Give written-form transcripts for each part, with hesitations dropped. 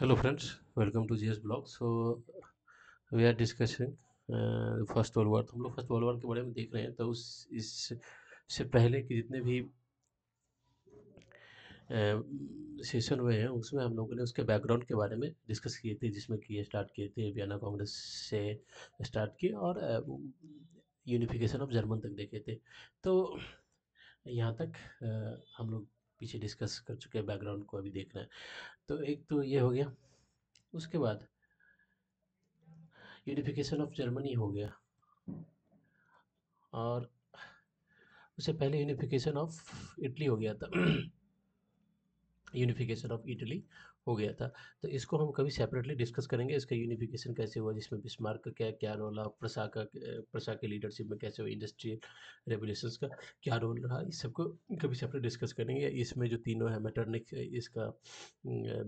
Hello friends, welcome to GS Blog. So we are discussing first world war. हम लोग first world war के बारे में देख रहे हैं। तो उस इससे पहले के जितने भी सेशन हुए हैं उसमें हम लोगों ने उसके बैकग्राउंड के बारे में डिस्कस किए थे, जिसमें कि ये स्टार्ट किए थे वियना कांग्रेस से स्टार्ट किए और यूनिफिकेशन ऑफ जर्मन तक देखे थे। तो यहाँ तक हम लोग पीछे डिस्कस कर चुके हैं, बैकग्राउंड को अभी देखना है। तो एक तो ये हो गया, उसके बाद यूनिफिकेशन ऑफ जर्मनी हो गया और उससे पहले यूनिफिकेशन ऑफ इटली हो गया था। यूनिफिकेशन ऑफ इटली हो गया था। तो इसको हम कभी सेपरेटली डिस्कस करेंगे, इसका यूनिफिकेशन कैसे हुआ, जिसमें बिस्मार्क का क्या क्या रोल रहा, प्रसा के लीडरशिप में कैसे हुआ, इंडस्ट्रियल रेवोल्यूशंस का क्या रोल रहा, इस सबको कभी सेपरेट डिस्कस करेंगे। इसमें जो तीनों है, मेटरनिक, इसका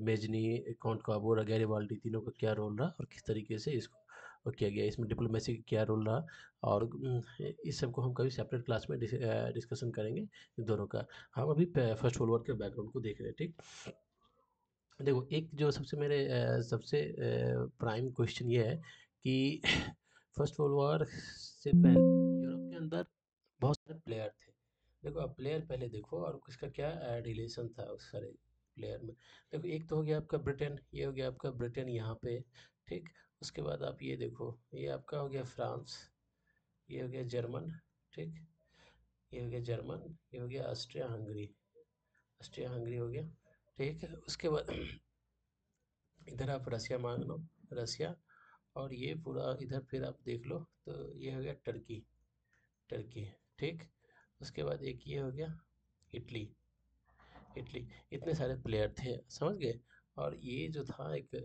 मेजनी, काउंट काबोर, गैरिबाल्डी, तीनों का क्या रोल रहा और किस तरीके से इसको किया गया, इसमें डिप्लोमेसी का क्या रोल रहा, और इस सब को हम कभी सेपरेट क्लास में डिस्कशन करेंगे इन दोनों का। हम अभी फर्स्ट वर्ल्ड वॉर के बैकग्राउंड को देख रहे हैं, ठीक। देखो, एक जो सबसे मेरे सबसे प्राइम क्वेश्चन ये है कि फर्स्ट वर्ल्ड वॉर से पहले यूरोप के अंदर बहुत सारे प्लेयर थे। देखो, अब प्लेयर पहले देखो और उसका क्या रिलेशन था उस सारे प्लेयर में। देखो, एक तो हो गया आपका ब्रिटेन, ये हो गया आपका ब्रिटेन यहाँ पे, ठीक। उसके बाद आप ये देखो, ये आपका हो गया फ्रांस, ये हो गया जर्मन, ठीक। ये हो गया जर्मन, ये हो गया ऑस्ट्रिया हंगरी, ऑस्ट्रिया हंगरी हो गया, ठीक है। उसके बाद इधर आप रसिया मान लो, रसिया, और ये पूरा इधर फिर आप देख लो तो ये हो गया टर्की, टर्की, ठीक। उसके बाद एक ये हो गया इटली, इटली। इतने सारे प्लेयर थे, समझ गए। और ये जो था एक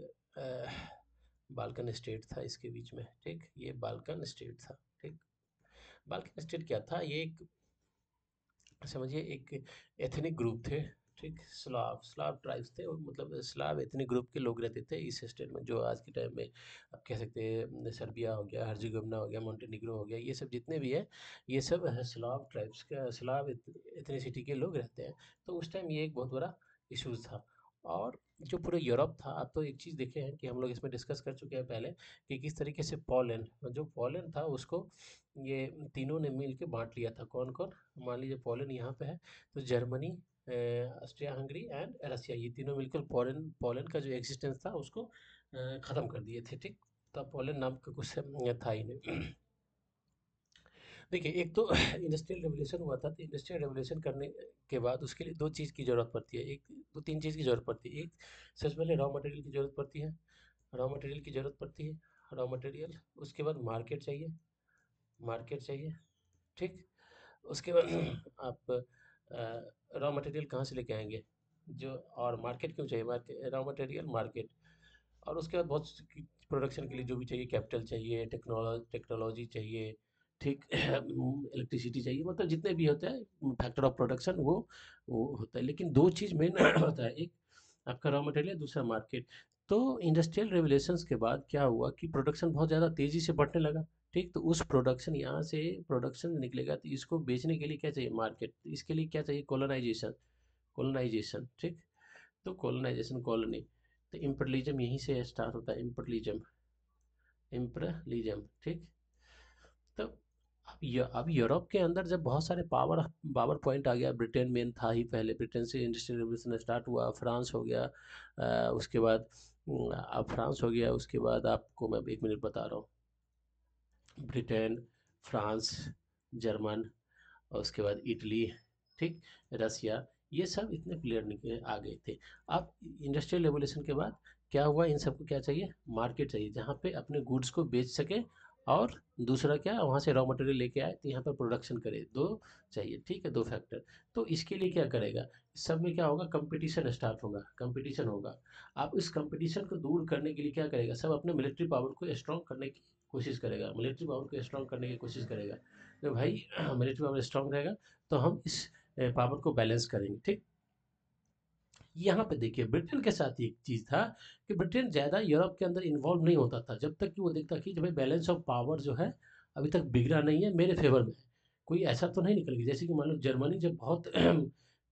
बाल्कन स्टेट था इसके बीच में, ठीक। ये बाल्कन स्टेट था, ठीक। बाल्कन स्टेट क्या था, ये एक, समझिए, एक एथनिक ग्रुप थे, ठीक। स्लाव स्लाव ट्राइब्स थे, और मतलब स्लाव एथनिक ग्रुप के लोग रहते थे इस स्टेट में, जो आज के टाइम में आप कह सकते हैं सर्बिया हो गया, हर्जिगोविना हो गया, मोंटेनिग्रो हो गया, ये सब जितने भी है, ये सब स्लाव ट्राइब्स का, स्लाव एथनिसिटी के लोग रहते हैं। तो उस टाइम ये एक बहुत बड़ा इशूज़ था। और जो पूरे यूरोप था, आप तो एक चीज़ देखे हैं कि हम लोग इसमें डिस्कस कर चुके हैं पहले, कि किस तरीके से पोलैंड, जो पोलैंड था उसको ये तीनों ने मिल के बांट लिया था। कौन कौन, मान लीजिए पोलैंड यहाँ पे है, तो Germany, Austria Hungary and Russia, ये तीनों मिलकर पोलैंड, पोलैंड का जो एग्जिस्टेंस था उसको ख़त्म कर दिए थे, ठीक। तब पोलैंड नाम का कुछ था ही नहीं। देखिए, एक तो इंडस्ट्रियल रेवोल्यूशन हुआ था, तो इंडस्ट्रियल रेवोल्यूशन करने के बाद उसके लिए दो चीज़ की ज़रूरत पड़ती है, एक दो तीन चीज़ की ज़रूरत पड़ती है। एक, सबसे पहले रॉ मटेरियल की ज़रूरत पड़ती है, रॉ मटेरियल की ज़रूरत पड़ती है, रॉ मटेरियल। उसके बाद मार्केट चाहिए, मार्केट चाहिए, ठीक। उसके बाद आप रॉ मटेरियल कहाँ से लेके आएंगे, जो, और मार्केट क्यों चाहिए, मार्केट, रॉ मटेरियल, मार्केट। और उसके बाद बहुत प्रोडक्शन के लिए जो भी चाहिए, कैपिटल चाहिए, टेक्नोलॉजी चाहिए, ठीक। इलेक्ट्रिसिटी चाहिए, मतलब जितने भी होते हैं फैक्टर ऑफ प्रोडक्शन, वो होता है। लेकिन दो चीज़ मेन होता है, एक आपका रॉ मटेरियल, दूसरा मार्केट। तो इंडस्ट्रियल रेवोल्यूशंस के बाद क्या हुआ कि प्रोडक्शन बहुत ज़्यादा तेज़ी से बढ़ने लगा, ठीक। तो उस प्रोडक्शन, यहाँ से प्रोडक्शन निकलेगा तो इसको बेचने के लिए क्या चाहिए, मार्केट। इसके लिए क्या चाहिए, कॉलोनाइजेशन, कॉलोनाइजेशन, ठीक। तो कॉलोनाइजेशन, कॉलोनी, तो इम्परलिज्म यहीं से स्टार्ट होता है, इम्परलिज्म, इम्परलिज्म, ठीक। तो अब यूरोप के अंदर जब बहुत सारे पावर पावर पॉइंट आ गया, ब्रिटेन मेन था ही पहले, ब्रिटेन से इंडस्ट्रियल रेवोल्यूशन स्टार्ट हुआ, फ्रांस हो गया, उसके बाद अब फ्रांस हो गया, उसके बाद आपको मैं एक मिनट बता रहा हूँ, ब्रिटेन, फ्रांस, जर्मन, और उसके बाद इटली, ठीक, रसिया, ये सब इतने प्लेयर निकले आ गए थे। अब इंडस्ट्रियल रेवोल्यूशन के बाद क्या हुआ, इन सबको क्या चाहिए, मार्केट चाहिए, जहाँ पे अपने गुड्स को बेच सके, और दूसरा क्या, वहाँ से रॉ मटेरियल लेके आए तो यहाँ पर प्रोडक्शन करे, दो चाहिए, ठीक है, दो फैक्टर। तो इसके लिए क्या करेगा, इस सब में क्या होगा, कंपटीशन स्टार्ट होगा, कंपटीशन होगा। आप इस कंपटीशन को दूर करने के लिए क्या करेगा, सब अपने मिलिट्री पावर को स्ट्रॉन्ग करने की कोशिश करेगा, मिलिट्री पावर को स्ट्रॉन्ग करने की कोशिश करेगा। तो भाई मिलिट्री पावर स्ट्रॉन्ग रहेगा तो हम इस पावर को बैलेंस करेंगे, ठीक। यहाँ पे देखिए, ब्रिटेन के साथ एक चीज़ था कि ब्रिटेन ज़्यादा यूरोप के अंदर इन्वॉल्व नहीं होता था, जब तक कि वो देखता कि भाई बैलेंस ऑफ पावर जो है अभी तक बिगड़ा नहीं है, मेरे फेवर में है। कोई ऐसा तो नहीं निकल गया, जैसे कि मान लो जर्मनी जब बहुत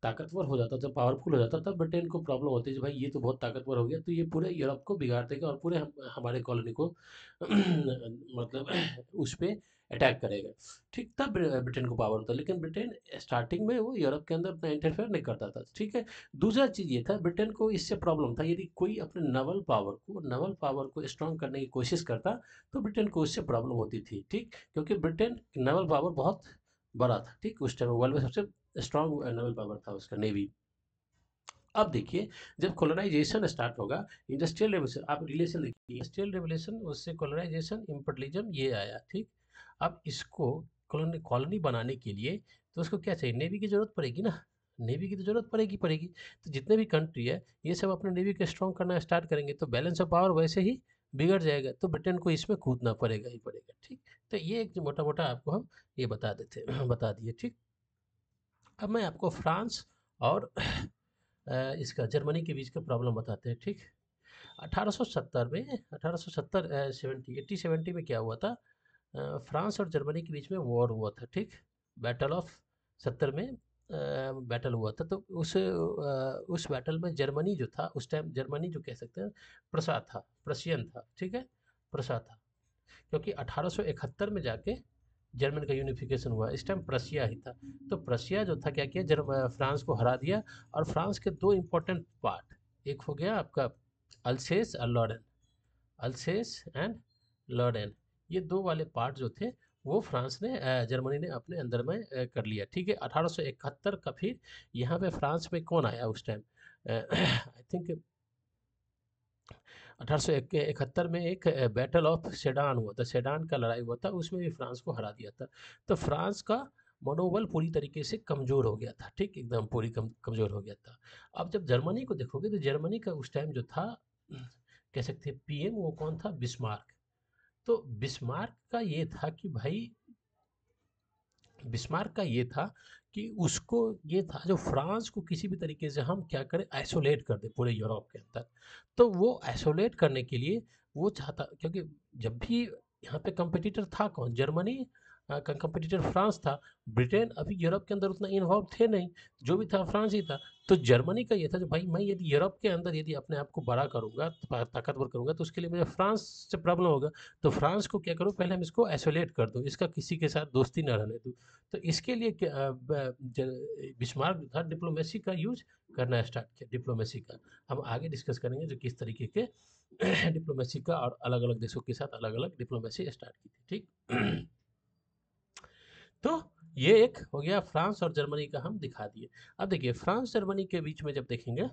ताकतवर हो जाता था, पावरफुल हो जाता था, ब्रिटेन को प्रॉब्लम होती है भाई ये तो बहुत ताकतवर हो गया, तो ये पूरे यूरोप को बिगाड़ देगा और पूरे हमारे कॉलोनी को मतलब उस पे अटैक करेगा। ठीक, तब ब्रिटेन को पावर होता, लेकिन ब्रिटेन स्टार्टिंग में वो यूरोप के अंदर अपना इंटरफेयर नहीं करता था। ठीक है। दूसरा चीज़ ये था, ब्रिटेन को इससे प्रॉब्लम था, यदि कोई अपने नवल पावर को स्ट्रॉन्ग करने की कोशिश करता तो ब्रिटेन को उससे प्रॉब्लम होती थी। ठीक, क्योंकि ब्रिटेन नवल पावर बहुत बड़ा था। ठीक, उस टाइम वर्ल्ड में सबसे स्ट्रॉन्ग नेवल पावर था उसका, नेवी। अब देखिए, जब कॉलोनाइजेशन स्टार्ट होगा, इंडस्ट्रियल रेवोल्यूशन, आप रिलेशन देखिए, इंडस्ट्रियल रेवोल्यूशन उससे कॉलोनाइजेशन इम्पीरियलिज्म ये आया। ठीक, अब इसको कॉलोनी कॉलोनी बनाने के लिए तो उसको क्या चाहिए, नेवी की जरूरत पड़ेगी ना, नेवी की तो जरूरत पड़ेगी। तो जितने भी कंट्री है ये सब अपने नेवी को स्ट्रॉन्ग करना स्टार्ट करेंगे तो बैलेंस ऑफ पावर वैसे ही बिगड़ जाएगा, तो ब्रिटेन को इसमें कूदना पड़ेगा ही पड़ेगा। ठीक, तो ये एक मोटा मोटा आपको हम ये बता देते बता दिए। ठीक, अब मैं आपको फ्रांस और इसका जर्मनी के बीच का प्रॉब्लम बताते हैं। ठीक, 1870 में 1870 70 80 70 में क्या हुआ था, फ्रांस और जर्मनी के बीच में वॉर हुआ था। ठीक, बैटल ऑफ 70 में बैटल हुआ था। तो उस बैटल में जर्मनी जो था उस टाइम, जर्मनी जो कह सकते हैं प्रशियन था। ठीक है, प्रसा था, क्योंकि 1871 में जाके जर्मन का यूनिफिकेशन हुआ, इस टाइम प्रशिया ही था। तो प्रशिया जो था क्या किया, फ्रांस को हरा दिया। और फ्रांस के दो इंपॉर्टेंट पार्ट, एक हो गया आपका अल्सेस और लॉरेन, अल्सेस एंड लॉरेन, ये दो वाले पार्ट जो थे वो फ्रांस ने जर्मनी ने अपने अंदर में कर लिया। ठीक है, 1871 का फिर यहाँ पे फ्रांस में कौन आया उस टाइम, आई थिंक 1871 में एक बैटल ऑफ सेडान हुआ था, सेडान का लड़ाई हुआ था, उसमें भी फ्रांस को हरा दिया था। तो फ्रांस का मनोबल पूरी तरीके से कमज़ोर हो गया था। ठीक, एकदम पूरी कमज़ोर हो गया था। अब जब जर्मनी को देखोगे तो जर्मनी का उस टाइम जो था, कह सकते हैं पीएम वो कौन था, बिस्मार्क। तो बिस्मार्क का ये था कि भाई, बिस्मार्क का ये था कि उसको ये था जो फ्रांस को किसी भी तरीके से हम क्या करें, आइसोलेट कर दें पूरे यूरोप के अंदर। तो वो आइसोलेट करने के लिए वो चाहता, क्योंकि जब भी यहाँ पे कंपटीटर था कौन, जर्मनी का कंपटीटर फ्रांस था। ब्रिटेन अभी यूरोप के अंदर उतना इन्वॉल्व थे नहीं, जो भी था फ्रांस ही था। तो जर्मनी का ये था जो भाई मैं यदि यूरोप के अंदर यदि अपने आप को बड़ा करूंगा, ताकतवर करूंगा, तो उसके लिए मुझे फ्रांस से प्रॉब्लम होगा। तो फ्रांस को क्या करूँ, पहले हम इसको आइसोलेट कर दूँ, इसका किसी के साथ दोस्ती न रहने दूँ। तो इसके लिए बिस्मार्क था डिप्लोमेसी का यूज करना स्टार्ट किया, डिप्लोमेसी का। हम आगे डिस्कस करेंगे जो किस तरीके के डिप्लोमेसी का और अलग अलग देशों के साथ अलग अलग डिप्लोमेसी स्टार्ट की थी। ठीक, तो ये एक हो गया, फ्रांस और जर्मनी का हम दिखा दिए। अब देखिए फ्रांस जर्मनी के बीच में जब देखेंगे,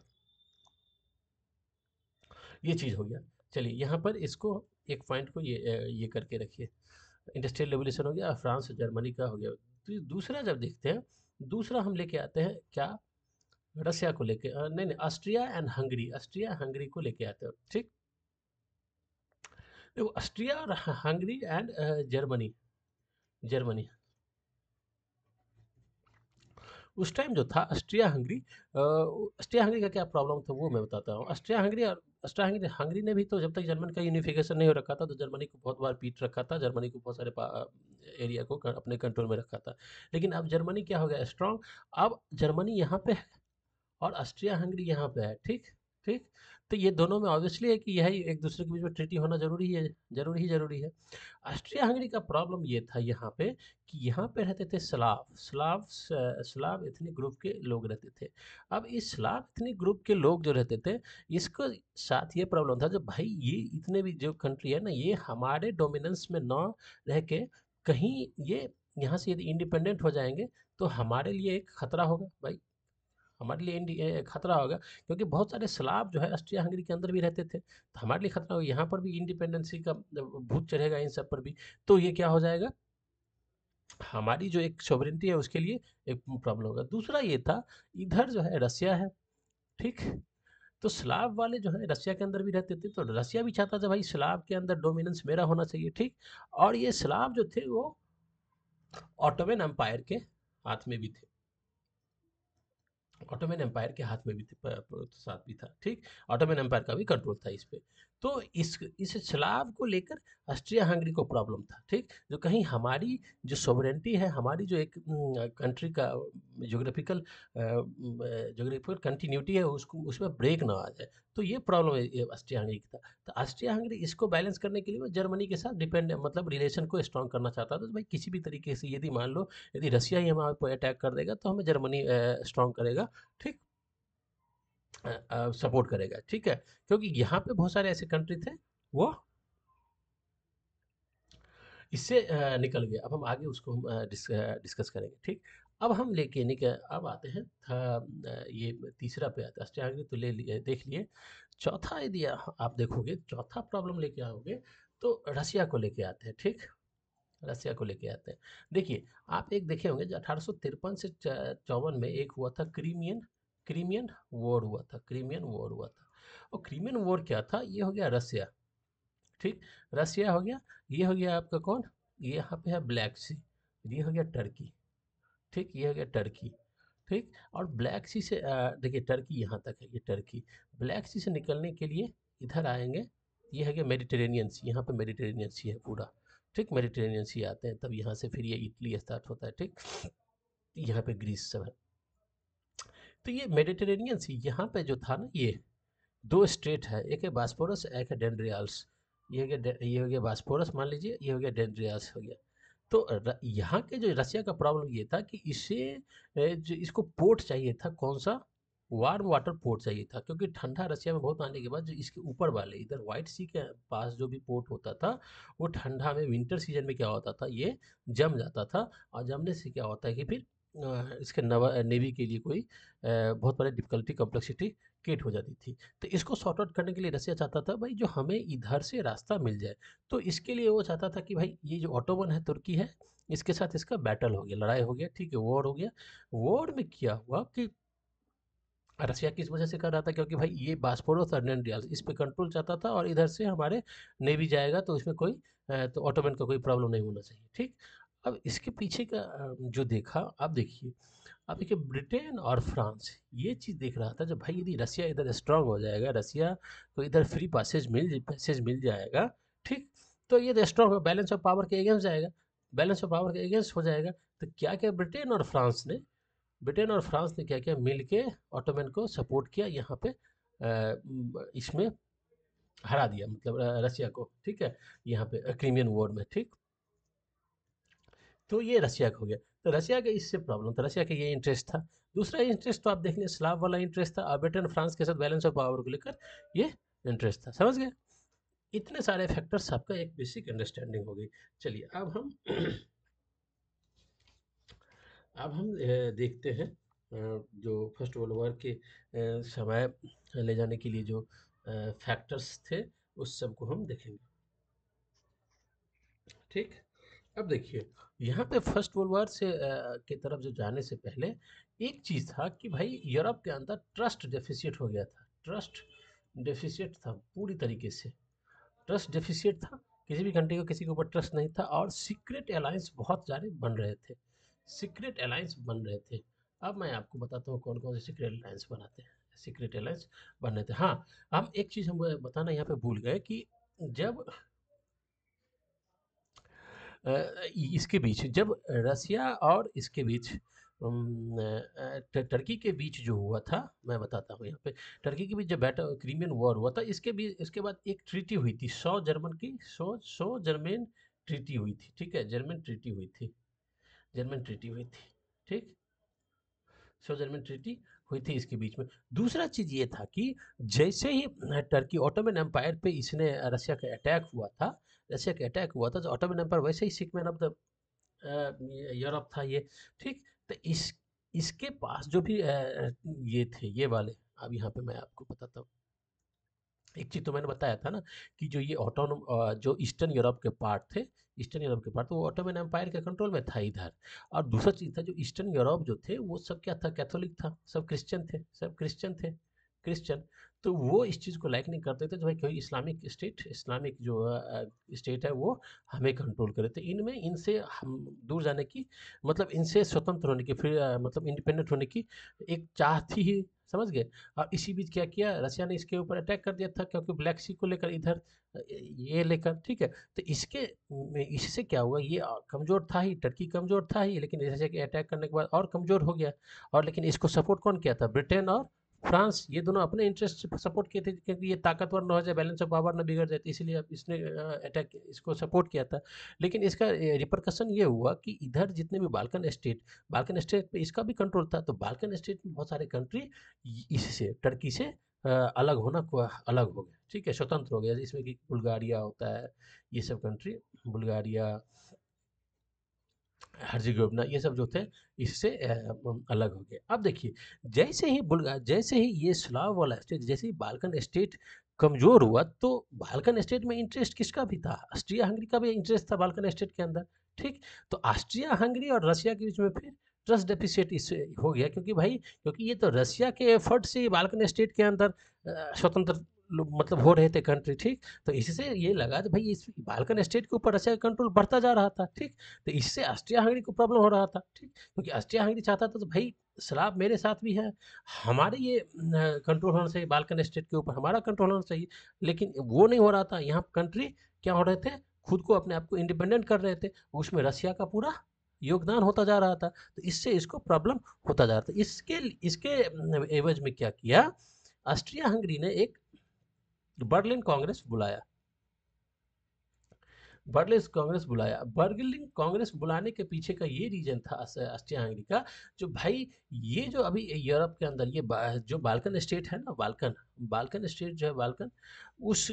ये चीज हो गया। चलिए यहाँ पर इसको एक पॉइंट को ये करके रखिए, इंडस्ट्रियल रेवोल्यूशन हो गया, फ्रांस और जर्मनी का हो गया। तो दूसरा जब देखते हैं, दूसरा हम लेके आते हैं क्या, रसिया को लेके, नहीं नहीं, Austria and Hungary, Austria Hungary को लेके आते हैं। ठीक, देखो ऑस्ट्रिया और हंगरी एंड जर्मनी, जर्मनी उस टाइम जो था, ऑस्ट्रिया हंगरी का क्या प्रॉब्लम था वो मैं बताता हूँ। ऑस्ट्रिया हंगरी हंगरी ने भी तो जब तक जर्मन का यूनिफिकेशन नहीं हो रखा था तो जर्मनी को बहुत बार पीट रखा था, जर्मनी को बहुत सारे एरिया को अपने कंट्रोल में रखा था। लेकिन अब जर्मनी क्या हो गया, स्ट्रांग। अब जर्मनी यहाँ पे है और ऑस्ट्रिया हंगरी यहाँ पे है। ठीक, ठीक, तो ये दोनों में ऑब्वियसली है कि यह एक दूसरे के बीच में ट्रीटी होना जरूरी है, जरूरी है। ऑस्ट्रिया हंगरी का प्रॉब्लम ये था यहाँ पे कि यहाँ पे रहते थे स्लाव एथनिक ग्रुप के लोग रहते थे। अब इस स्लाव एथनिक ग्रुप के लोग जो रहते थे, इसको साथ ये प्रॉब्लम था, जब भाई ये इतने भी जो कंट्री है ना, ये हमारे डोमिनेंस में न रह के कहीं ये यहाँ से यदि इंडिपेंडेंट हो जाएंगे तो हमारे लिए एक खतरा होगा भाई, हमारे लिए खतरा होगा। क्योंकि बहुत सारे स्लाव जो है ऑस्ट्रिया हंगरी के अंदर भी रहते थे, तो हमारे लिए खतरा होगा, यहाँ पर भी इंडिपेंडेंसी का भूत चढ़ेगा इन सब पर भी। तो ये क्या हो जाएगा, हमारी जो एक सॉवरेनिटी है उसके लिए एक प्रॉब्लम होगा। दूसरा ये था, इधर जो है रसिया है। ठीक, तो स्लाव वाले जो है रसिया के अंदर भी रहते थे, तो रसिया भी चाहता था भाई स्लाव के अंदर डोमिनेंस मेरा होना चाहिए। ठीक, और ये स्लाव जो थे वो ऑटोमन एम्पायर के हाथ में भी थे, ऑटोमन एम्पायर के हाथ में भी साथ भी था, ठीक। ऑटोमन एम्पायर का भी कंट्रोल था इस पे। तो इस स्लाव को लेकर ऑस्ट्रिया हंगरी को प्रॉब्लम था, ठीक। जो कहीं हमारी जो सॉवरेंटी है, हमारी जो एक कंट्री का जोग्राफिकल जोग्राफिकल कंटिन्यूटी है, उसको उसमें ब्रेक ना आ जाए। तो ये प्रॉब्लम है ये ऑस्ट्रिया हंगरी की था। तो ऑस्ट्रिया हंगरी इसको बैलेंस करने के लिए वो जर्मनी के साथ डिपेंड मतलब रिलेशन को स्ट्रॉन्ग करना चाहता था। तो भाई किसी भी तरीके से यदि मान लो यदि रसिया ही हमारे पर अटैक कर देगा तो हमें जर्मनी स्ट्रॉन्ग करेगा, ठीक, सपोर्ट करेगा, ठीक है। क्योंकि यहाँ पे बहुत सारे ऐसे कंट्री थे वो इससे निकल गए। अब हम आगे उसको हम डिस्कस करेंगे, ठीक। अब हम लेके निकल अब आते हैं ये तीसरा पे आता है ऑस्ट्रिया हंगरी, तो ले लिए देख लिए। चौथा यदि आप देखोगे, चौथा प्रॉब्लम लेके आओगे तो रसिया को लेके आते हैं, ठीक। रसिया को लेके आते हैं। देखिए, आप एक देखे होंगे जो 1853 से 54 में एक हुआ था क्रीमियन क्रीमियन वॉर हुआ था, क्रीमियन वॉर हुआ था। और क्रीमियन वॉर क्या था? ये हो गया रसिया, ठीक। रसिया हो गया, ये हो गया आपका कौन, ये यहाँ पे है ब्लैक सी, ये हो गया टर्की, ठीक, ये हो गया टर्की, ठीक। और ब्लैक सी से देखिए टर्की यहाँ तक है, ये टर्की। ब्लैक सी से निकलने के लिए इधर आएंगे, ये है कि मेडिटेरेनियन सी, यहाँ पे मेडिटेरेनियन सी है पूरा, ठीक। मेडिटेरेनियन सी आते हैं, तब यहाँ से फिर ये इटली स्टार्ट होता है, ठीक। यहाँ पे ग्रीस सब है। तो ये मेडिटेरेनियन सी यहाँ पे जो था ना, ये दो स्टेट है, एक है बास्पोरस, एक है डेंड्रियाल्स। ये हो गया बास्पोरस मान लीजिए, ये हो गया डेंड्रियाल्स हो गया। तो यहाँ के जो रसिया का प्रॉब्लम ये था कि इसे जो इसको पोर्ट चाहिए था, कौन सा, वार्म वाटर पोर्ट चाहिए था। क्योंकि ठंडा रसिया में बहुत आने के बाद जो इसके ऊपर वाले इधर व्हाइट सी के पास जो भी पोर्ट होता था, वो ठंडा में विंटर सीजन में क्या होता था, ये जम जाता था। और जमने से क्या होता है कि फिर इसके नेवी के लिए कोई बहुत बड़ी डिफिकल्टी कॉम्प्लेक्सिटी क्रिएट हो जाती थी। तो इसको सॉर्ट आउट करने के लिए रसिया चाहता था भाई जो हमें इधर से रास्ता मिल जाए। तो इसके लिए वो चाहता था कि भाई ये जो ऑटोमन है, तुर्की है, इसके साथ इसका बैटल हो गया, लड़ाई हो गया, ठीक है, वॉर हो गया। वॉर में क्या हुआ कि रसिया किस वजह से कर रहा था, क्योंकि भाई ये बास्पोरस और अर्डेनरियाल्स इस पे कंट्रोल चाहता था, और इधर से हमारे नेवी जाएगा तो इसमें कोई तो ऑटोमन का कोई प्रॉब्लम नहीं होना चाहिए, ठीक। अब इसके पीछे का जो देखा, अब देखिए ब्रिटेन और फ्रांस ये चीज़ देख रहा था, जब भाई यदि रसिया इधर स्ट्रांग हो जाएगा, रसिया को इधर फ्री पैसेज मिल जाएगा, ठीक। तो ये स्ट्रांग बैलेंस ऑफ पावर के अगेंस्ट जाएगा, बैलेंस ऑफ पावर के अगेंस्ट हो जाएगा। तो क्या क्या ब्रिटेन और फ्रांस ने क्या किया, मिल के ऑटोमन को सपोर्ट किया, यहाँ पे इसमें हरा दिया, मतलब रसिया को, ठीक है, यहाँ पे क्रीमियन वॉर में, ठीक। तो ये रसिया का हो गया। तो रसिया का इससे प्रॉब्लम था, रसिया का ये इंटरेस्ट था। दूसरा इंटरेस्ट तो आप देख लें, स्लाव वाला इंटरेस्ट था, और ब्रिटेन फ्रांस के साथ बैलेंस ऑफ पावर को लेकर ये इंटरेस्ट था, समझ गए। इतने सारे फैक्टर्स आपका एक बेसिक अंडरस्टैंडिंग हो गई। चलिए अब हम देखते हैं जो फर्स्ट वर्ल्ड वॉर के समय ले जाने के लिए जो फैक्टर्स थे, उस सब को हम देखेंगे, ठीक। अब देखिए, यहाँ पे फर्स्ट वर्ल्ड वॉर से की तरफ जो जाने से पहले एक चीज़ था कि भाई यूरोप के अंदर ट्रस्ट डेफिसिट हो गया था, ट्रस्ट डेफिसिट था पूरी तरीके से, ट्रस्ट डेफिसिट था। किसी भी कंट्री को किसी के ऊपर ट्रस्ट नहीं था, और सीक्रेट अलायंस बहुत सारे बन रहे थे, सीक्रेट अलायंस बन रहे थे। अब मैं आपको बताता हूँ कौन कौन से सीक्रेट अलायंस बनाते हैं, सीक्रेट अलायंस बन रहे थे। हाँ, हम एक चीज़ हम बताना यहाँ पे भूल गए कि जब इसके बीच, जब रसिया और इसके बीच टर्की के बीच जो हुआ था, मैं बताता हूँ यहाँ पे, टर्की के बीच जब बैटल क्रीमियन वॉर हुआ था, इसके बाद एक ट्रीटी हुई थी, सौ जर्मन ट्रीटी हुई थी, ठीक है, जर्मन ट्रीटी हुई थी, जर्मन ट्रीटी हुई थी, ठीक। सो जर्मन ट्रीटी हुई थी इसके बीच में। दूसरा चीज़ ये था कि जैसे ही टर्की ऑटोमन एम्पायर पे इसने रसिया का अटैक हुआ था, रसिया का अटैक हुआ था, तो ऑटोमन एम्पायर वैसे ही सिकमैन ऑफ द यूरोप था ये, ठीक। तो इसके पास जो भी ये थे, ये वाले, अब यहाँ पे मैं आपको बताता हूँ। एक चीज़ तो मैंने बताया था ना कि जो ये जो ईस्टर्न यूरोप के पार्ट थे, ईस्टर्न यूरोप के पार्ट, तो वो ऑटोमन एम्पायर के कंट्रोल में था इधर। और दूसरा चीज़ था, जो ईस्टर्न यूरोप जो थे वो सब क्या था, कैथोलिक था, सब क्रिश्चियन थे, सब क्रिश्चियन थे, क्रिश्चियन, तो वो इस चीज़ को लाइक नहीं करते थे, जो भाई कोई इस्लामिक जो स्टेट है वो हमें कंट्रोल करे। तो इनमें इनसे हम दूर जाने की, मतलब इनसे स्वतंत्र होने की, फिर मतलब इंडिपेंडेंट होने की एक चाह थी ही, समझ गए। और इसी बीच क्या किया, रसिया ने इसके ऊपर अटैक कर दिया था, क्योंकि ब्लैक सी को लेकर इधर ये लेकर, ठीक है। तो इससे क्या हुआ, ये कमज़ोर था ही, टर्की कमज़ोर था ही, लेकिन रसिया के अटैक करने के बाद और कमज़ोर हो गया। और लेकिन इसको सपोर्ट कौन किया था, ब्रिटेन और फ्रांस, ये दोनों अपने इंटरेस्ट से सपोर्ट किए थे, क्योंकि ये ताकतवर न हो जाए, बैलेंस ऑफ पावर न बिगड़ जाए, तो इसीलिए अब इसने अटैक इसको सपोर्ट किया था। लेकिन इसका रिपरकशन ये हुआ कि इधर जितने भी बाल्कन स्टेट पे इसका भी कंट्रोल था, तो बाल्कन स्टेट में बहुत सारे कंट्री इससे, टर्की से अलग होना अलग हो गया, ठीक है, स्वतंत्र हो गया, जिसमें कि बुल्गारिया होता है, ये सब कंट्री, बुल्गारिया, हर्ज़ेगोविना, ये सब जो थे इससे अलग हो गए। अब देखिए, जैसे ही ये स्लाव वाला स्टेट, जैसे ही बाल्कन स्टेट कमज़ोर हुआ, तो बाल्कन स्टेट में इंटरेस्ट किसका भी था, ऑस्ट्रिया हंगरी का भी इंटरेस्ट था बाल्कन स्टेट के अंदर, ठीक। तो ऑस्ट्रिया हंगरी और रसिया के बीच में फिर ट्रस्ट डेफिसिट इससे हो गया, क्योंकि ये तो रसिया के एफर्ट से बाल्कन स्टेट के अंदर स्वतंत्र मतलब हो रहे थे कंट्री, ठीक। तो इससे ये लगा कि भाई इस बाल्कन स्टेट के ऊपर रसिया का कंट्रोल बढ़ता जा रहा था, ठीक। तो इससे ऑस्ट्रिया हंगरी को प्रॉब्लम हो रहा था, ठीक, क्योंकि ऑस्ट्रिया हंगरी चाहता था तो भाई शराब मेरे साथ भी है, हमारे ये कंट्रोल होना चाहिए, बाल्कन स्टेट के ऊपर हमारा कंट्रोल होना चाहिए, लेकिन वो नहीं हो रहा था। यहाँ कंट्री क्या हो रहे थे, खुद को अपने आप को इंडिपेंडेंट कर रहे थे, उसमें रसिया का पूरा योगदान होता जा रहा था, तो इससे इसको प्रॉब्लम होता जा रहा था। इसके इसके एवज में क्या किया, ऑस्ट्रिया हंगरी ने एक बर्लिन कांग्रेस बुलाया। बर्लिन कांग्रेस बुलाने के पीछे का ये रीजन था ऑस्ट्रिया हंगरी का, जो भाई ये जो अभी यूरोप के अंदर ये जो बाल्कन स्टेट है ना, बाल्कन स्टेट जो है, बाल्कन उस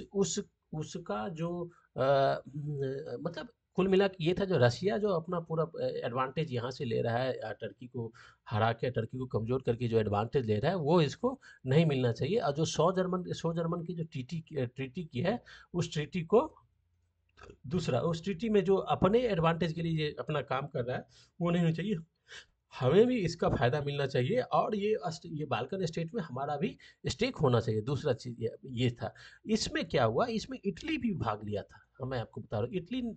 उसका जो मतलब कुल मिला के ये था, जो रसिया जो अपना पूरा एडवांटेज यहाँ से ले रहा है, टर्की को हरा के, टर्की को कमज़ोर करके जो एडवांटेज ले रहा है, वो इसको नहीं मिलना चाहिए। और जो सौ जर्मन की जो ट्रीटी की है, उस ट्रीटी को दूसरा, उस ट्रीटी में जो अपने एडवांटेज के लिए ये अपना काम कर रहा है, वो नहीं होना चाहिए, हमें भी इसका फ़ायदा मिलना चाहिए, और ये बाल्कन स्टेट में हमारा भी स्टेक होना चाहिए। दूसरा चीज़ ये था। इसमें क्या हुआ, इसमें इटली भी भाग लिया था। मैं आपको बता रहा हूँ,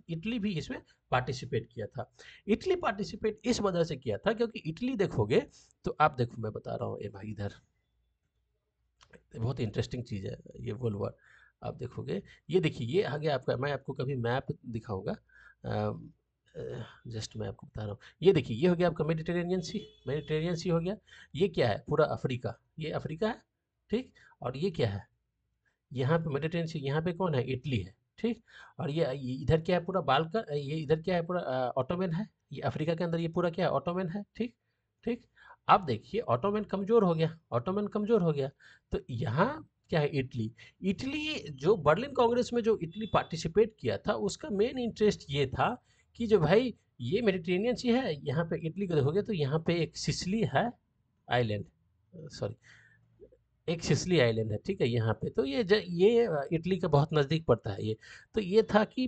इटली भी इसमें पार्टिसिपेट किया था। इटली पार्टिसिपेट इस वजह से किया था, क्योंकि इटली देखोगे तो आप देखो, मैं बता रहा हूँ, ये भाई इधर बहुत इंटरेस्टिंग चीज़ है ये वर्ल्ड वार। आप देखोगे, ये देखिए, ये आ गया आपका, मैं आपको कभी मैप दिखाऊंगा, जस्ट मैं आपको बता रहा हूँ। ये देखिए, ये हो गया आपका मेडिटेरेनियन सी हो गया। ये क्या है, पूरा अफ्रीका, ये अफ्रीका है, ठीक। और ये क्या है, यहाँ पे मेडिटेरेनियन सी, यहाँ पे कौन है, इटली है, ठीक। और ये इधर क्या है, पूरा बाल्कन, ये इधर क्या है, पूरा ऑटोमन है, ये अफ्रीका के अंदर ये पूरा क्या है, ऑटोमन है, ठीक, ठीक। अब देखिए, ऑटोमन कमजोर हो गया, तो यहाँ क्या है, इटली। इटली जो बर्लिन कांग्रेस में जो इटली पार्टिसिपेट किया था, उसका मेन इंटरेस्ट ये था कि जो भाई ये मेडिटेरेनियन सी है, यहाँ पे इटली को देखोगे तो यहाँ पे एक सिसिली है आइलैंड, सॉरी, एक सिसिली आइलैंड है, ठीक है, यहाँ पे। तो ये इटली का बहुत नज़दीक पड़ता है ये। तो ये था कि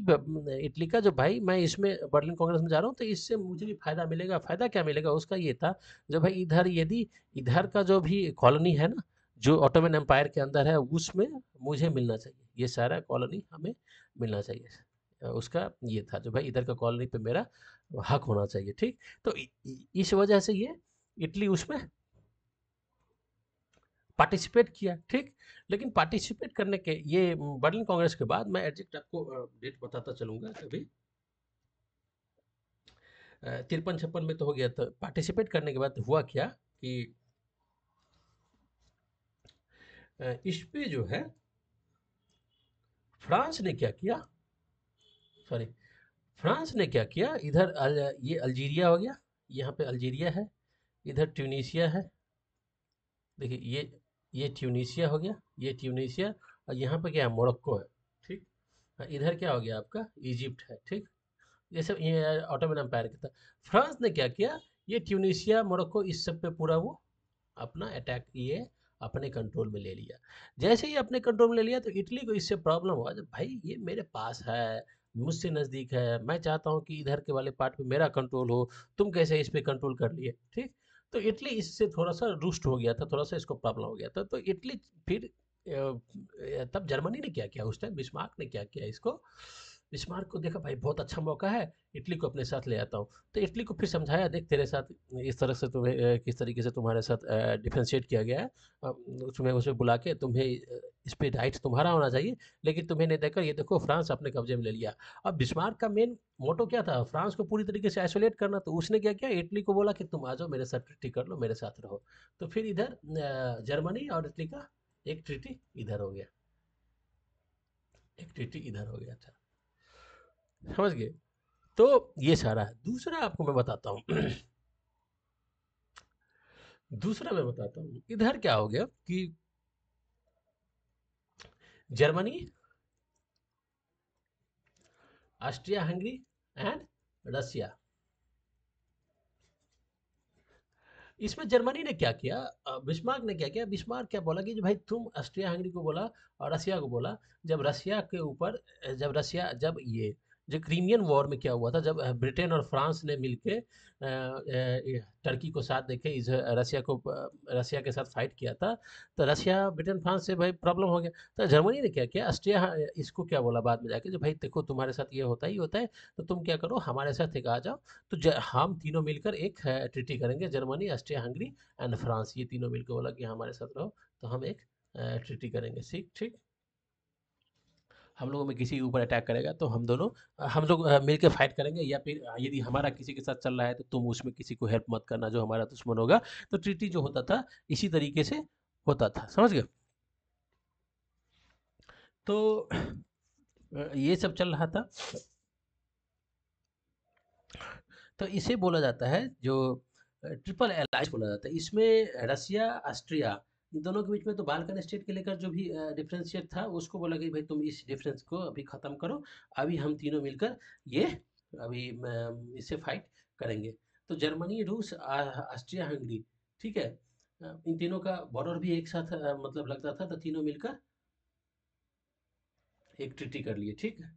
इटली का जो भाई, मैं इसमें बर्लिन कांग्रेस में जा रहा हूँ, तो इससे मुझे भी फ़ायदा मिलेगा। फ़ायदा क्या मिलेगा उसका, ये था जो भाई इधर, यदि इधर का जो भी कॉलोनी है ना, जो ऑटोमन एम्पायर के अंदर है, उसमें मुझे मिलना चाहिए, ये सारा कॉलोनी हमें मिलना चाहिए। उसका ये था, जो भाई इधर का कॉलोनी पे मेरा हक होना चाहिए, ठीक। तो इस वजह से ये इटली उसमें पार्टिसिपेट किया, ठीक। लेकिन पार्टिसिपेट करने के ये बर्लिन कांग्रेस के बाद, मैं एग्जैक्ट आपको डेट बताता चलूँगा कभी, 53-56 में तो हो गया था। पार्टिसिपेट करने के बाद हुआ क्या कि इस पे जो है, फ्रांस ने क्या किया, सॉरी, फ्रांस ने क्या किया, इधर ये अल्जीरिया हो गया, यहाँ पे अल्जीरिया है, इधर ट्यूनीशिया है, देखिए ये ट्यूनीशिया हो गया, ये ट्यूनीशिया, और यहाँ पे क्या है, मोरक्को है, ठीक। इधर क्या हो गया आपका, इजिप्ट है, ठीक। ये सब ये ऑटोमन एम्पायर का था। फ्रांस ने क्या किया, ये ट्यूनीशिया, मोरक्को, इस सब पे पूरा वो अपना अटैक किए, अपने कंट्रोल में ले लिया। जैसे ही अपने कंट्रोल में ले लिया, तो इटली को इससे प्रॉब्लम हुआ, जब भाई ये मेरे पास है, मुझसे नज़दीक है, मैं चाहता हूँ कि इधर के वाले पार्ट पे मेरा कंट्रोल हो, तुम कैसे इस पे कंट्रोल कर लिए, ठीक। तो इटली इससे थोड़ा-सा रुष्ट हो गया था, थोड़ा-सा इसको प्रॉब्लम हो गया था। तो इटली फिर तब जर्मनी ने क्या किया उस टाइम, बिस्मार्क ने क्या किया इसको, बिस्मार्क को देखा भाई बहुत अच्छा मौका है, इटली को अपने साथ ले आता हूँ। तो इटली को फिर समझाया, देख तेरे साथ इस तरह से तुम्हें किस तरीके से तुम्हारे साथ डिफरेंशिएट किया गया है। अ, तुम्हें उसे बुला के तुम्हें इस पे राइट तुम्हारा होना चाहिए, लेकिन तुम्हें नहीं देकर ये देखो फ्रांस अपने कब्जे में ले लिया। अब बिस्मार्क का मेन मोटो क्या था, फ्रांस को पूरी तरीके से आइसोलेट करना। तो उसने क्या किया, इटली को बोला कि तुम आ जाओ मेरे साथ ट्रीटी कर लो, मेरे साथ रहो। तो फिर इधर जर्मनी और इटली का एक ट्रीटी इधर हो गया, एक ट्रीटी इधर हो गया था, समझ गए। तो ये सारा है। दूसरा आपको मैं बताता हूँ दूसरा मैं बताता हूँ इधर क्या हो गया कि Germany, Austria Hungary and Russia, इसमें जर्मनी ने क्या किया, बिस्मार्क ने क्या किया, बिस्मार्क क्या बोला कि जो भाई तुम ऑस्ट्रिया हंगरी को बोला और रसिया को बोला, जब रसिया के ऊपर जब ये जो क्रीमियन वॉर में क्या हुआ था, जब ब्रिटेन और फ्रांस ने मिलके टर्की को साथ देके इस रसिया के साथ फाइट किया था। तो रसिया ब्रिटेन फ्रांस से भाई प्रॉब्लम हो गया। तो जर्मनी ने क्या किया, ऑस्ट्रिया इसको क्या बोला बाद में जाके, जो भाई देखो तुम्हारे साथ ये होता ही होता है, तो तुम क्या करो हमारे साथ एक आ जाओ। तो हम तीनों मिलकर एक ट्रीटी करेंगे, Germany, Austria Hungary and France, ये तीनों मिलकर बोला कि हमारे साथ रहो, तो हम एक ट्रीटी करेंगे। ठीक ठीक, हम लोगों में किसी के ऊपर अटैक करेगा तो हम लोग मिलकर फाइट करेंगे, या फिर यदि हमारा किसी के साथ चल रहा है तो तुम उसमें किसी को हेल्प मत करना जो हमारा दुश्मन होगा। तो ट्रीटी जो होता था इसी तरीके से होता था, समझ गए। तो ये सब चल रहा था। तो इसे बोला जाता है जो ट्रिपल एलायंस बोला जाता है। इसमें रसिया, ऑस्ट्रिया, इन दोनों के बीच में तो बाल्कन स्टेट के लेकर जो भी डिफरेंशिएट था उसको बोला कि भाई तुम इस डिफरेंस को अभी ख़त्म करो, अभी हम तीनों मिलकर ये अभी इससे फाइट करेंगे। तो जर्मनी, रूस, ऑस्ट्रिया हंगरी, ठीक है, इन तीनों का बॉर्डर भी एक साथ मतलब लगता था, तो तीनों मिलकर एक ट्रीटी कर लिए, ठीक है,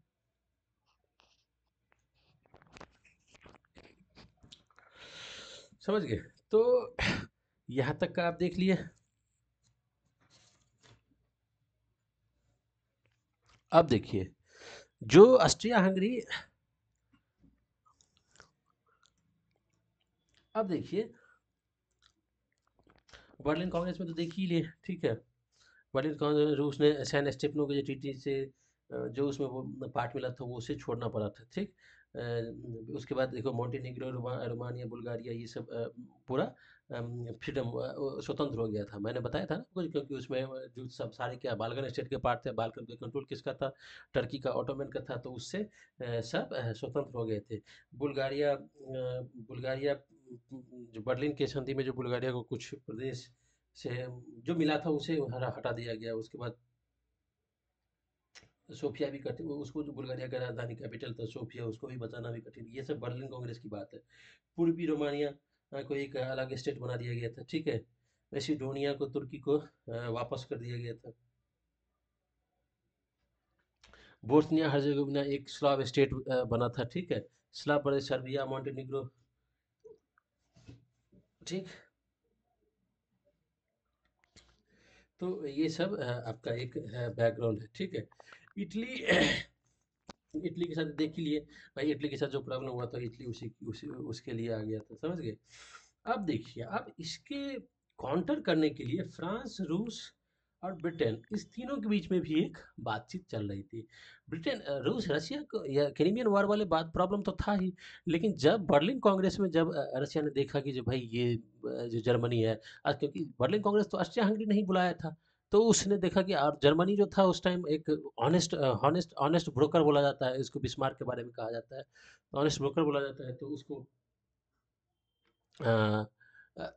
समझ गए। तो यहाँ तक का आप देख लिए। अब देखिए जो ऑस्ट्रिया हंगरी, अब देखिए बर्लिन कांग्रेस में तो देख ही लिए, ठीक है, बर्लिन कांग्रेस में रूस ने सैन स्टेफनो के जो ट्रीटी से जो उसमें वो पार्ट मिला था वो उसे छोड़ना पड़ा था, ठीक। उसके बाद देखो मोंटेनिग्रो, रोमानिया, बुल्गारिया, ये सब पूरा फ्रीडम स्वतंत्र हो गया था। मैंने बताया था ना कुछ, क्योंकि उसमें जो सब सारे क्या बाल्कन स्टेट के पार्ट थे, बाल्कन पे कंट्रोल किसका था, टर्की का, ऑटोमन का था, तो उससे सब स्वतंत्र हो गए थे। बुल्गारिया जो बर्लिन की संधि में जो बुल्गारिया को कुछ प्रदेश से जो मिला था उसे हटा दिया गया। उसके बाद सोफिया भी कठिन, उसको जो बुल्गारिया का राजधानी कैपिटल था सोफिया, उसको भी बचाना भी कठिन। ये सब बर्लिन कांग्रेस की बात है। पूर्वी रोमानिया को एक अलग स्टेट बना दिया गया था, ठीक है। मैसिडोनिया को, तुर्की को वापस कर दिया गया था। बोस्निया हर्जेगोविना एक स्लाव स्टेट बना था, ठीक है। स्लाव प्रदेश, सर्बिया, मॉन्टेनिग्रो, ठीक। तो ये सब आपका एक बैकग्राउंड है, ठीक है। इटली इटली के साथ देख ही लिए भाई, इटली के साथ जो प्रॉब्लम हुआ था, इटली उसके लिए आ गया था, समझ गए। अब देखिए, अब इसके काउंटर करने के लिए फ्रांस, रूस और ब्रिटेन, इस तीनों के बीच में भी एक बातचीत चल रही थी। ब्रिटेन, रूस, रशिया को या क्रीमियन वार वाले बात प्रॉब्लम तो था ही, लेकिन जब बर्लिन कांग्रेस में जब रशिया ने देखा कि जो भाई ये जो जर्मनी है, क्योंकि बर्लिन कांग्रेस तो ऑस्ट्रिया हंगरी नहीं बुलाया था, तो उसने देखा कि और जर्मनी जो था उस टाइम एक ऑनेस्ट ऑनेस्ट ऑनेस्ट ब्रोकर बोला जाता है, इसको बिस्मार्क के बारे में कहा जाता है, ऑनेस्ट ब्रोकर बोला जाता है। तो उसको हाँ,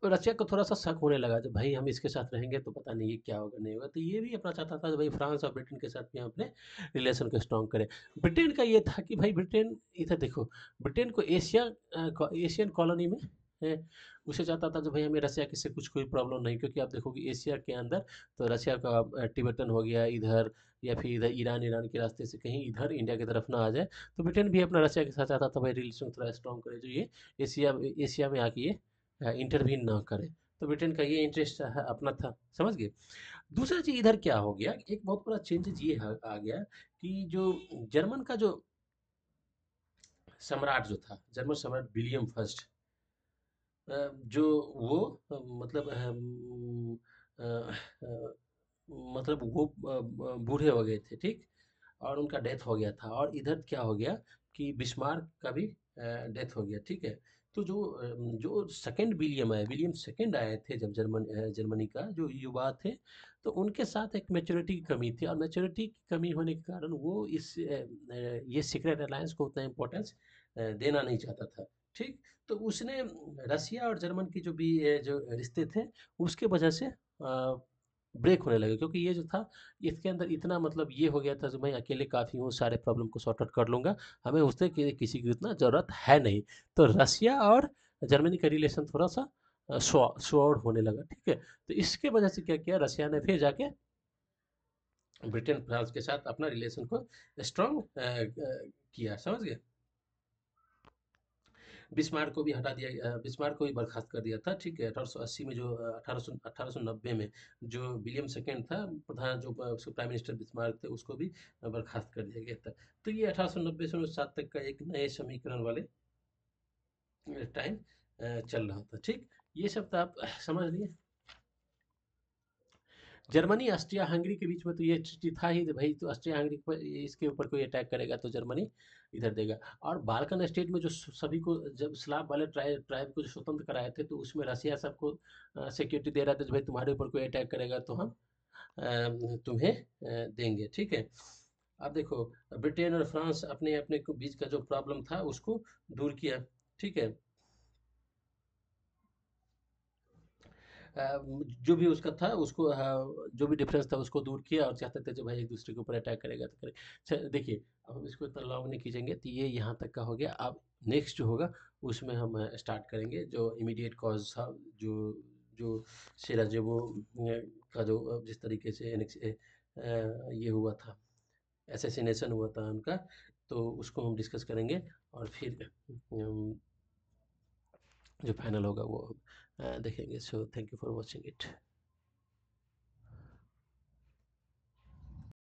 रशिया को थोड़ा-सा शक होने लगा, जब भाई हम इसके साथ रहेंगे तो पता नहीं ये क्या होगा, नहीं होगा। तो ये भी अपना चाहता था कि भाई फ्रांस और ब्रिटेन के साथ भी हम अपने रिलेशन को स्ट्रॉन्ग करें। ब्रिटेन का ये था कि भाई ब्रिटेन इधर देखो, ब्रिटेन को एशियन कॉलोनी में है, उसे चाहता था जो भाई हमें रशिया के से कुछ कोई प्रॉब्लम नहीं, क्योंकि आप देखोगे एशिया के अंदर तो रशिया का तिब्बतन हो गया इधर, या फिर इधर ईरान के रास्ते से कहीं इधर इंडिया की तरफ ना आ जाए। तो ब्रिटेन भी अपना रशिया के साथ चाहता था भाई रिलेशन थोड़ा स्ट्रॉन्ग करे, जो ये एशिया एशिया में आके ये इंटरवीन ना करे। तो ब्रिटेन का ये इंटरेस्ट अपना था, समझ गए। दूसरा चीज़ इधर क्या हो गया, एक बहुत बड़ा चेंजेस ये आ गया कि जो जर्मन का जो सम्राट जो था, जर्मन सम्राट विलियम फर्स्ट, जो वो मतलब अ, अ, मतलब वो बूढ़े हो गए थे, ठीक, और उनका डेथ हो गया था। और इधर क्या हो गया कि बिस्मार्क का भी डेथ हो गया, ठीक है। तो जो सेकंड विलियम आए, विलियम सेकंड आए थे जब जर्मनी का जो युवा थे, तो उनके साथ एक मैच्योरिटी की कमी थी, और मैच्योरिटी की कमी होने के कारण वो ये सीक्रेट अलायंस को उतना इम्पोर्टेंस देना नहीं चाहता था, ठीक। तो उसने रसिया और जर्मन की जो भी जो रिश्ते थे, उसके वजह से ब्रेक होने लगे, क्योंकि ये जो था, इसके अंदर इतना मतलब ये हो गया था कि मैं अकेले काफ़ी हूँ, सारे प्रॉब्लम को सॉर्ट आउट कर लूँगा, हमें उससे किसी की उतना ज़रूरत है नहीं। तो रसिया और जर्मनी का रिलेशन थोड़ा सा शो होने लगा, ठीक है। तो इसके वजह से क्या किया, रसिया ने फिर जाके ब्रिटेन फ्रांस के साथ अपना रिलेशन को स्ट्रॉन्ग किया, समझ गए। बिस्मार्क को भी हटा दिया, बिस्मार्क को भी बर्खास्त कर दिया था, ठीक है। 1880 में जो 1890 में जो विलियम सेकेंड था प्रधान, जो उसके प्राइम मिनिस्टर बिस्मार्क थे, उसको भी बर्खास्त कर दिया गया था। तो ये 1890 से 1907 तक का एक नए समीकरण वाले टाइम चल रहा था, ठीक। ये सब तो आप समझ लिए। जर्मनी ऑस्ट्रिया हंगरी के बीच में तो ये ट्रीटी था ही भाई, तो ऑस्ट्रिया हंगरी पर इसके ऊपर कोई अटैक करेगा तो जर्मनी इधर देगा। और बाल्कन स्टेट में जो सभी को, जब स्लाव वाले ट्राइब को जो स्वतंत्र कराए थे, तो उसमें रसिया सबको सिक्योरिटी दे रहा था कि भाई तुम्हारे ऊपर कोई अटैक करेगा तो हम तुम्हें देंगे, ठीक है। अब देखो, ब्रिटेन और फ्रांस अपने अपने को बीच का जो प्रॉब्लम था उसको दूर किया, ठीक है। जो भी उसका था उसको, जो भी डिफरेंस था उसको दूर किया, और चाहते थे जो भाई एक दूसरे के ऊपर अटैक करेगा तो करे। देखिए, अब हम इसको इतना लॉन्ग नहीं खींचेंगे, तो ये यहाँ तक का हो गया। अब नेक्स्ट जो होगा उसमें हम स्टार्ट करेंगे जो इमीडिएट कॉज था, जो जो सेराजेवो का जो जिस तरीके से ये हुआ था, असैसिनेशन हुआ था उनका, तो उसको हम डिस्कस करेंगे। और फिर जो फाइनल होगा वो देखेंगे। So thank you for watching it.